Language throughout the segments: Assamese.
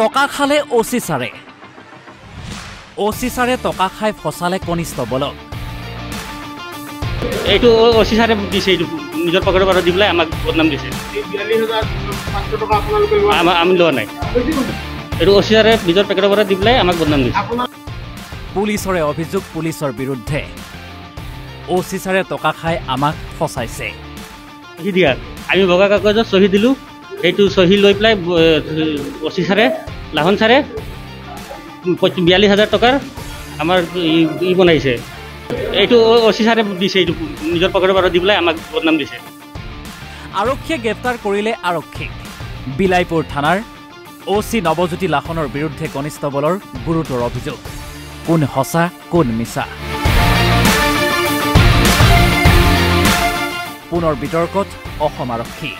টকা খালে ওচি ছাৰে টকা খাই ফচালে কনিষ্টবলক এইটো ওচি ছাৰে দিছে এইটো নিজৰ পকেটৰ পৰা দি পেলাই আমাক বদনাম দিছে 42,500 টকা আপোনালোকে আমি লোৱা নাই এইটো ওচি ছাৰে নিজৰ পকেটৰ পৰা দি পেলাই আমাক বদনাম দিছে পুলিচৰে অভিযোগ পুলিচৰ বিৰুদ্ধে ওচি ছাৰে টকা খাই আমাক ফচাইছে দিয়া আমি বগা কাগজত চহী দিলো এইটো চহী লৈ পেলাই ওচি ছাৰে লাহন ছাৰে 42,000 টকাৰ আমাৰ ই বনাইছে এইটো ওচি ছাৰে দিছে এইটো নিজৰ পকেটৰ পৰা দি পেলাই আমাক বদনাম দিছে আৰক্ষীয়ে গ্ৰেপ্তাৰ কৰিলে আৰক্ষীক বিলাইপুৰ থানাৰ ওচি নৱজ্যোতি লাহনৰ বিৰুদ্ধে কনিষ্টবলৰ গুৰুতৰ অভিযোগ কোন সঁচা কোন মিছা পুনৰ বিতৰ্কত অসম আৰক্ষী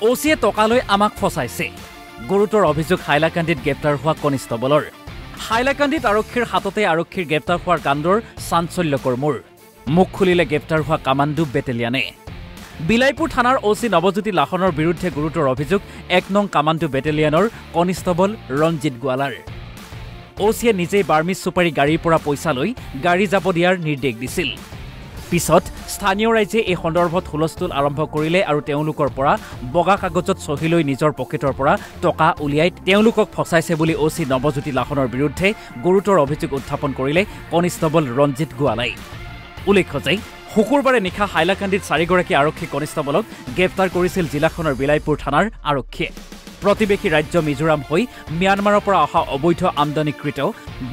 ওচিয়ে টকা লৈ আমাক ফচাইছে গুৰুতৰ অভিযোগ হাইলাকান্দিত গ্ৰেপ্তাৰ হোৱা কনিষ্টবলৰ হাইলাকান্দিত আৰক্ষীৰ হাততে আৰক্ষীৰ গ্ৰেপ্তাৰ হোৱাৰ কাণ্ডৰ চাঞ্চল্যকৰ মূৰ মুখ খুলিলে গ্ৰেপ্তাৰ হোৱা কামাণ্ডো বেটেলিয়ানে বিলাইপুৰ থানাৰ ওচি নৱজ্যোতি লাহনৰ বিৰুদ্ধে গুৰুতৰ অভিযোগ 1 নং কামাণ্ডো বেটেলিয়ানৰ কনিষ্টবল ৰঞ্জিত গোৱালাৰ ওচিয়ে নিজেই বাৰ্মিজ চুপাৰী গাড়ীৰ পৰা পইচা লৈ গাড়ী যাব দিয়াৰ নিৰ্দেশ দিছিল পিছত স্থানীয় ৰাইজে এই সন্দৰ্ভত হুলস্থুল আৰম্ভ কৰিলে আৰু তেওঁলোকৰ পৰা বগা কাগজত চহী লৈ নিজৰ পকেটৰ পৰা টকা উলিয়াই তেওঁলোকক ফচাইছে বুলি ওচি নৱজ্যোতি লাহনৰ বিৰুদ্ধে গুৰুতৰ অভিযোগ উত্থাপন কৰিলে কনিষ্টবল ৰঞ্জিত গোৱালাই উল্লেখ্য যে শুকুৰবাৰে নিশা হাইলাকান্দিত 4গৰাকী আৰক্ষী কনিষ্টবলক গ্ৰেপ্তাৰ কৰিছিল জিলাখনৰ বিলাইপুৰ থানাৰ আৰক্ষীয়ে প্ৰতিবেশী ৰাজ্য মিজোৰাম হৈ ম্যানমাৰৰ পৰা অহা অবৈধ আমদানিকৃত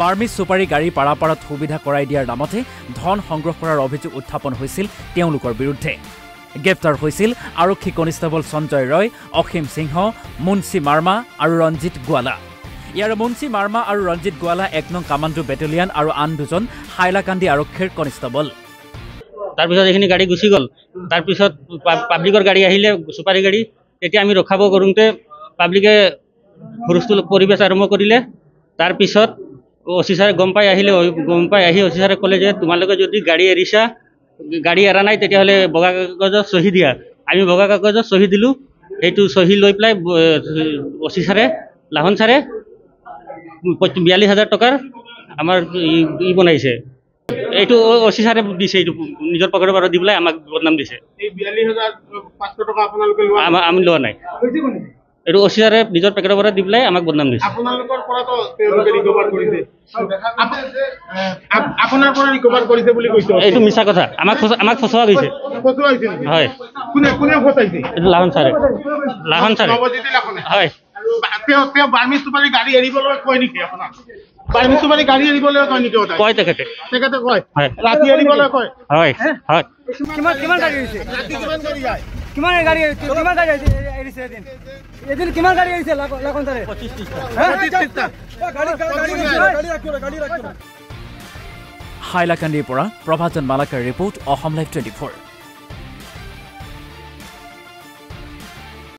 বাৰ্মিজ চুপাৰী গাড়ী পাৰাপাৰত সুবিধা কৰাই দিয়াৰ নামতে ধন সংগ্ৰহ কৰাৰ অভিযোগ উত্থাপন হৈছিল তেওঁলোকৰ বিৰুদ্ধে গ্ৰেপ্তাৰ হৈছিল আৰক্ষী কনিষ্টবল সঞ্জয় ৰয় অসীম সিংহ মুন্সি মাৰ্মা আৰু ৰঞ্জিত গোৱালা ইয়াৰ মুন্সি মাৰ্মা আৰু ৰঞ্জিত গোৱালা 1 নং কামাণ্ডো বেটেলিয়ান আৰু আন দুজন হাইলাকান্দি আৰক্ষীৰ কনিষ্টবল তাৰপিছত এইখিনি গাড়ী গুচি গ'ল তাৰপিছত পাব্লিকৰ গাড়ী আহিলে চুপাৰী গাড়ী তেতিয়া আমি ৰখাব কৰোঁতে পাব্লিকে হুলস্থুল পৰিবেশ আৰম্ভ কৰিলে তাৰপিছত ওচি ছাৰে গম পাই আহি ওচি ছাৰে ক'লে যে তোমালোকে যদি গাড়ী এৰিছা গাড়ী এৰা নাই তেতিয়াহ'লে বগা কাগজত চহী দিয়া আমি বগা কাগজত চহী দিলোঁ এইটো চহী লৈ পেলাই ওচি ছাৰে লাহন ছাৰে 42,000 টকাৰ আমাৰ ই বনাইছে এইটো ওচি ছাৰে দিছে এইটো নিজৰ পকেটৰ পৰা দি পেলাই আমাক বদনাম দিছে 42,500 টকা আপোনালোকে আমি লোৱা নাই এইটো ওচি ছাৰে নিজৰ পকেটৰ পৰা দি পেলাই আমাক বদনাম দিছে আপোনালোকৰ পৰাটো তেওঁলোকে ৰিকভাৰ কৰিছে আপোনাৰ পৰা ৰিকভাৰ কৰিছে বুলি কৈছে এইটো মিছা কথা আমাক ফচোৱা গৈছে হয় কোনে ফচাইছে লাহন ছাৰে নৱজ্যোতি লাহনে হয় তেওঁ বাৰ্মিজ চুপাৰী গাড়ী এৰিবলৈ কয় নেকি আপোনাক বাৰ্মিজ চুপাৰী গাড়ী এৰিবলৈ কয় নেকি কয় তেখেতে কয় ৰাতি এৰিবলৈ কয় হয় হয় কিমান গাড়ী হৈছে ৰাতি কিমান গাড়ী যায় কিমান গাড়ী এৰিছে এদিন কিমান গাড়ী এৰিছে লাখন ছাৰে 25-30টা হাইলাকান্দিৰ পৰা প্ৰভাজন মালাকাৰ ৰিপৰ্ট অসম লাইভ 24